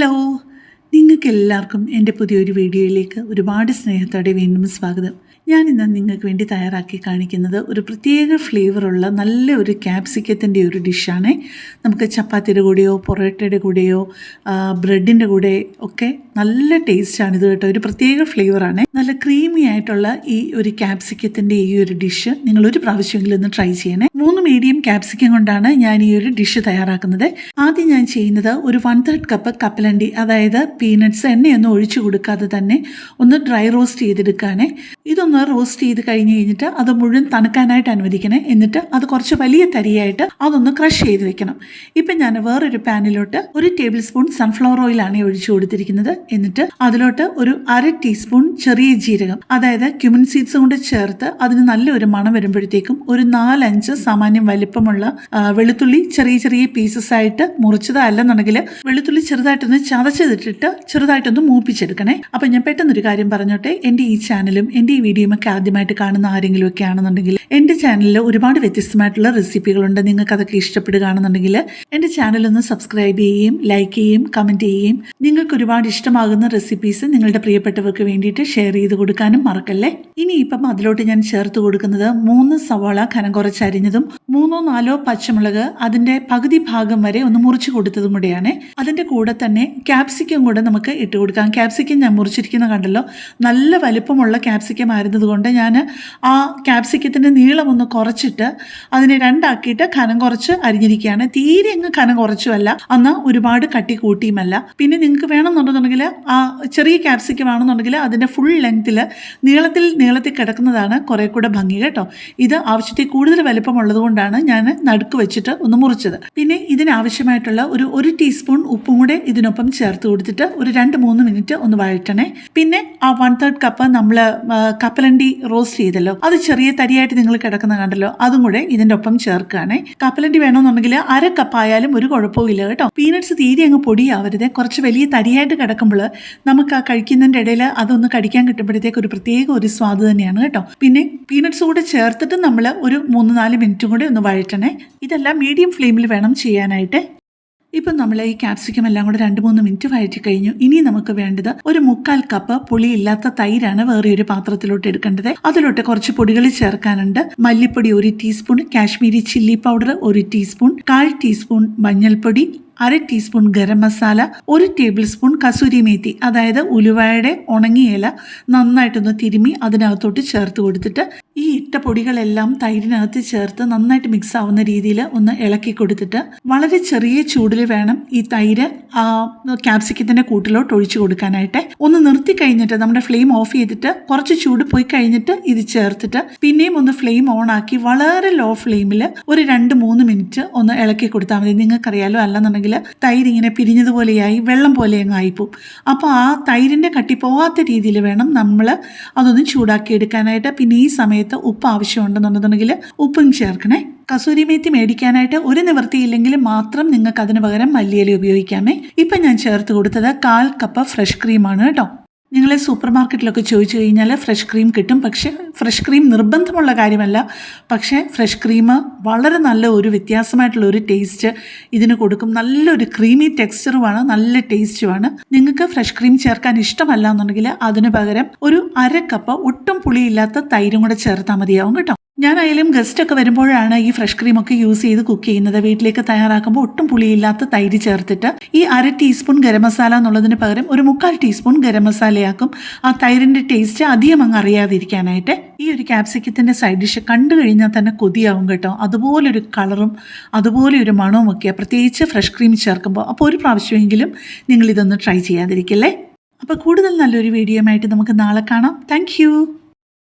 Hello, നിങ്ങൾക്കെല്ലാവർക്കും എൻ്റെ പുതിയൊരു വീഡിയോയിലേക്ക് ഒരുപാട് സ്നേഹത്തോടെ വീണ്ടും സ്വാഗതം. ഞാനിന്ന് നിങ്ങൾക്ക് വേണ്ടി തയ്യാറാക്കി കാണിക്കുന്നത് ഒരു പ്രത്യേക ഫ്ലേവറുള്ള നല്ല ഒരു ക്യാപ്സിക്കത്തിൻ്റെ ഒരു ഡിഷാണ്. നമുക്ക് ചപ്പാത്തിയുടെ കൂടെയോ പൊറോട്ടയുടെ കൂടെയോ ബ്രെഡിൻ്റെ കൂടെ ഒക്കെ നല്ല ടേസ്റ്റാണ് ഇത് കേട്ടോ. ഒരു പ്രത്യേക ഫ്ലേവറാണ്. നല്ല ക്രീമി ആയിട്ടുള്ള ഈ ഒരു ക്യാപ്സിക്കത്തിൻ്റെ ഈ ഒരു ഡിഷ് നിങ്ങളൊരു പ്രാവശ്യമെങ്കിലും ഒന്ന് ട്രൈ ചെയ്യണേ. 3 മീഡിയം ക്യാപ്സിക്കം കൊണ്ടാണ് ഞാൻ ഈ ഒരു ഡിഷ് തയ്യാറാക്കുന്നത്. ആദ്യം ഞാൻ ചെയ്യുന്നത് ഒരു 1/3 കപ്പ് കപ്പലണ്ടി, അതായത് പീനട്ട്സ് എണ്ണയൊന്നും ഒഴിച്ചു കൊടുക്കാതെ തന്നെ ഒന്ന് ഡ്രൈ റോസ്റ്റ് ചെയ്തെടുക്കുകയാണ്. ഇതൊന്ന് റോസ്റ്റ് ചെയ്ത് കഴിഞ്ഞിട്ട് അത് മുഴുവൻ തണുക്കാനായിട്ട് അനുവദിക്കണേ. എന്നിട്ട് അത് കുറച്ച് വലിയ തരിയായിട്ട് അതൊന്ന് ക്രഷ് ചെയ്ത് വെക്കണം. ഇപ്പം ഞാൻ വേറൊരു പാനിലോട്ട് 1 ടേബിൾ സ്പൂൺ സൺഫ്ലവർ ഓയിലാണ് ഒഴിച്ചു കൊടുത്തിരിക്കുന്നത്. എന്നിട്ട് അതിലോട്ട് ഒരു 1/2 ടീസ്പൂൺ ചെറിയ ജീരകം, അതായത് ക്യുമിൻ സീഡ്സ് കൊണ്ട് ചേർത്ത് അതിന് നല്ലൊരു മണം വരുമ്പോഴത്തേക്കും ഒരു 4-5 സാമാന്യം വലിപ്പമുള്ള വെളുത്തുള്ളി ചെറിയ ചെറിയ പീസസ് ആയിട്ട് മുറിച്ചത്, അല്ലെന്നുണ്ടെങ്കിൽ വെളുത്തുള്ളി ചെറുതായിട്ടൊന്ന് ചതച്ചതിട്ടിട്ട് ചെറുതായിട്ടൊന്ന് മൂപ്പിച്ചെടുക്കണേ. അപ്പം ഞാൻ പെട്ടെന്നൊരു കാര്യം പറഞ്ഞോട്ടെ. എൻ്റെ ഈ ചാനലും എൻ്റെ ഈ വീഡിയോയും ഒക്കെ ആദ്യമായിട്ട് കാണുന്ന ആരെങ്കിലും ഒക്കെ ആണെന്നുണ്ടെങ്കിൽ എൻ്റെ ചാനലിൽ ഒരുപാട് വ്യത്യസ്തമായിട്ടുള്ള റെസിപ്പികളുണ്ട്. നിങ്ങൾക്ക് അതൊക്കെ ഇഷ്ടപ്പെടുകയാണെന്നുണ്ടെങ്കിൽ എൻ്റെ ചാനലൊന്ന് സബ്സ്ക്രൈബ് ചെയ്യുകയും ലൈക്ക് ചെയ്യുകയും കമൻറ്റ് ചെയ്യുകയും നിങ്ങൾക്ക് ഒരുപാട് ഇഷ്ടമാകുന്ന റെസിപ്പീസ് നിങ്ങളുടെ പ്രിയപ്പെട്ടവർക്ക് വേണ്ടിയിട്ട് ഷെയർ ചെയ്ത് കൊടുക്കാനും മറക്കല്ലേ. ഇനിയിപ്പം അതിലോട്ട് ഞാൻ ചേർത്ത് കൊടുക്കുന്നത് 3 സവാള കനം കുറച്ചരിഞ്ഞതും 3-4 പച്ചമുളക് അതിൻ്റെ പകുതി ഭാഗം വരെ ഒന്ന് മുറിച്ച് കൊടുത്തതും കൂടെയാണ്. അതിൻ്റെ കൂടെ തന്നെ ക്യാപ്സിക്കം കൂടെ നമുക്ക് ഇട്ട് കൊടുക്കാം. ക്യാപ്സിക്കം ഞാൻ മുറിച്ചിരിക്കുന്ന കണ്ടല്ലോ, നല്ല വലിപ്പമുള്ള ക്യാപ്സിക്കം ആയിരുന്നതുകൊണ്ട് ഞാൻ ആ ക്യാപ്സിക്കത്തിൻ്റെ നീളം ഒന്ന് കുറച്ചിട്ട് അതിനെ 2 ആക്കിയിട്ട് കനം കുറച്ച് അരിഞ്ഞിരിക്കുകയാണ്. തീരെ അങ്ങ് കനം കുറച്ചുമല്ല, എന്നാൽ ഒരുപാട് കട്ടി കൂട്ടിയുമല്ല. പിന്നെ നിങ്ങൾക്ക് വേണമെന്നുണ്ടെന്നുണ്ടെങ്കിൽ ആ ചെറിയ ക്യാപ്സിക്കം ആണെന്നുണ്ടെങ്കിൽ അതിൻ്റെ ഫുൾ ലെങ്ത്തിൽ നീളത്തിൽ കിടക്കുന്നതാണ് കുറേ കൂടെ ഭംഗി കേട്ടോ. ഇത് ആവശ്യത്തിൽ കൂടുതൽ വലിപ്പമുള്ളത് കൊണ്ടാണ് ഞാൻ നടുക്ക് വെച്ചിട്ട് ഒന്ന് മുറിച്ചത്. പിന്നെ ഇതിനാവശ്യമായിട്ടുള്ള ഒരു 1 ടീസ്പൂൺ ഉപ്പും കൂടെ ഇതിനൊപ്പം ചേർത്ത് കൊടുത്തിട്ട് ഒരു 2-3 മിനിറ്റ് ഒന്ന് വഴറ്റണേ. പിന്നെ ആ 1/3 കപ്പ് നമ്മൾ കപ്പലണ്ടി റോസ്റ്റ് ചെയ്തല്ലോ, അത് ചെറിയ തരിയായിട്ട് നിങ്ങൾ കിടക്കുന്ന കണ്ടല്ലോ, അതും കൂടെ ഇതിൻ്റെ ഒപ്പം ചേർക്കുകയാണ്. കപ്പലണ്ടി വേണമെന്നുണ്ടെങ്കിൽ 1/2 കപ്പ് ആയാലും ഒരു കുഴപ്പമില്ല കേട്ടോ. പീനട്സ് തീരെ അങ്ങ് പൊടിയാവരുത്. കുറച്ച് വലിയ തരിയായിട്ട് കിടക്കുമ്പോൾ നമുക്ക് ആ കഴിക്കുന്നതിൻ്റെ ഇടയിൽ അതൊന്ന് കടിക്കാൻ കിട്ടുമ്പോഴത്തേക്ക് ഒരു പ്രത്യേക ഒരു സ്വാദ് തന്നെയാണ് കേട്ടോ. പിന്നെ പീനട്സ് കൂടെ ചേർത്തിട്ട് നമ്മൾ ഒരു 3-4 മിനിറ്റും കൂടെ ഒന്ന് വഴറ്റണേ. ഇതെല്ലാം മീഡിയം ഫ്ലെയിമിൽ വേണം ചെയ്യാനായിട്ട്. ഇപ്പം നമ്മൾ ഈ ക്യാപ്സിക്കം എല്ലാം കൂടെ 2-3 മിനിറ്റ് വഴറ്റി കഴിഞ്ഞു. ഇനി നമുക്ക് വേണ്ടത് ഒരു 1/4 കപ്പ് പുളിയില്ലാത്ത തൈരാണ് വേറെ ഒരു പാത്രത്തിലോട്ട് എടുക്കേണ്ടത്. അതിലോട്ട് കുറച്ച് പൊടികൾ ചേർക്കാനുണ്ട്. മല്ലിപ്പൊടി 1 teaspoon, Kashmiri chilli powder 1 teaspoon, 1/4 teaspoon മഞ്ഞൾപ്പൊടി, 1/2 teaspoon garam masala, 1 table spoon kasuri methi, അതായത് ഉലുവയുടെ ഉണങ്ങിയ ഇല നന്നായിട്ടൊന്ന് തിരുമ്മി അതിനകത്തോട്ട് ചേർത്ത് കൊടുത്തിട്ട് ഈ ഇട്ട പൊടികളെല്ലാം തൈരിനകത്ത് ചേർത്ത് നന്നായിട്ട് മിക്സ് ആവുന്ന രീതിയിൽ ഒന്ന് ഇളക്കി കൊടുത്തിട്ട് വളരെ ചെറിയ ചൂടിൽ വേണം ഈ തൈര് ക്യാപ്സിക്കത്തിൻ്റെ കൂട്ടിലോട്ട് ഒഴിച്ചു കൊടുക്കാനായിട്ട്. ഒന്ന് നിർത്തി കഴിഞ്ഞിട്ട് നമ്മുടെ ഫ്ലെയിം ഓഫ് ചെയ്തിട്ട് കുറച്ച് ചൂട് പോയി കഴിഞ്ഞിട്ട് ഇത് ചേർത്തിട്ട് പിന്നെയും ഒന്ന് ഫ്ലെയിം ഓൺ ആക്കി വളരെ ലോ ഫ്ലെയിമിൽ ഒരു 2-3 മിനിറ്റ് ഒന്ന് ഇളക്കി കൊടുത്താൽ മതി. നിങ്ങൾക്കറിയാലോ, അല്ലെന്നുണ്ടെങ്കിൽ തൈര് ഇങ്ങനെ പിരിഞ്ഞതുപോലെയായി വെള്ളം പോലെ അങ്ങ് ആയിപ്പോവും. അപ്പോൾ ആ തൈരിൻ്റെ കട്ടി പോകാത്ത രീതിയിൽ വേണം നമ്മൾ അതൊന്ന് ചൂടാക്കി എടുക്കാനായിട്ട്. പിന്നെ ഈ സമയത്ത് ഉപ്പ് ആവശ്യമുണ്ടെന്നുണ്ടെന്നുണ്ടെങ്കിൽ ഉപ്പും ചേർക്കണേ. കസൂരി മേത്തി മേടിക്കാനായിട്ട് ഒരു നിവൃത്തിയില്ലെങ്കിൽ മാത്രം നിങ്ങൾക്ക് അതിന് പകരം മല്ലിയില ഉപയോഗിക്കാമേ. ഇപ്പം ഞാൻ ചേർത്ത് കൊടുത്തത് 1/4 കപ്പ് ഫ്രഷ് ക്രീമാണ് കേട്ടോ. നിങ്ങൾ സൂപ്പർ മാർക്കറ്റിലൊക്കെ ചോദിച്ചു കഴിഞ്ഞാൽ ഫ്രഷ് ക്രീം കിട്ടും. പക്ഷേ ഫ്രഷ് ക്രീം നിർബന്ധമുള്ള കാര്യമല്ല. പക്ഷേ ഫ്രഷ് ക്രീം വളരെ നല്ല ഒരു വ്യത്യാസമായിട്ടുള്ള ഒരു ടേസ്റ്റ് ഇതിന് കൊടുക്കും. നല്ലൊരു ക്രീമി ടെക്സ്ചറുമാണ്, നല്ല ടേസ്റ്റുമാണ്. നിങ്ങൾക്ക് ഫ്രഷ് ക്രീം ചേർക്കാൻ ഇഷ്ടമല്ല എന്നുണ്ടെങ്കിൽ അതിന് പകരം ഒരു 1/2 കപ്പ് ഒട്ടും പുളിയില്ലാത്ത തൈരും കൂടെ ചേർത്താൽ മതിയാവും കേട്ടോ. ഞാനായാലും ഗസ്റ്റൊക്കെ വരുമ്പോഴാണ് ഈ ഫ്രഷ് ക്രീമൊക്കെ യൂസ് ചെയ്ത് കുക്ക് ചെയ്യുന്നത്. വീട്ടിലേക്ക് തയ്യാറാക്കുമ്പോൾ ഒട്ടും പുളിയില്ലാത്ത തൈര് ചേർത്തിട്ട് ഈ 1/2 ടീസ്പൂൺ ഗരം മസാല എന്നുള്ളതിന് പകരം ഒരു 1/4 ടീസ്പൂൺ ഗരം മസാലയാക്കും. ആ തൈരിൻ്റെ ടേസ്റ്റ് അധികം അങ്ങ് അറിയാതിരിക്കാനായിട്ട്. ഈ ഒരു ക്യാപ്സിക്കത്തിൻ്റെ സൈഡ് ഡിഷ് കണ്ടു കഴിഞ്ഞാൽ തന്നെ കൊതിയാവും കേട്ടോ. അതുപോലൊരു കളറും അതുപോലെ ഒരു മണവും ഒക്കെയാണ്, പ്രത്യേകിച്ച് ഫ്രഷ് ക്രീം ചേർക്കുമ്പോൾ. അപ്പോൾ ഒരു പ്രാവശ്യമെങ്കിലും നിങ്ങളിതൊന്ന് ട്രൈ ചെയ്യാതിരിക്കല്ലേ. അപ്പോൾ കൂടുതൽ നല്ലൊരു വീഡിയോ ആയിട്ട് നമുക്ക് നാളെ കാണാം. താങ്ക്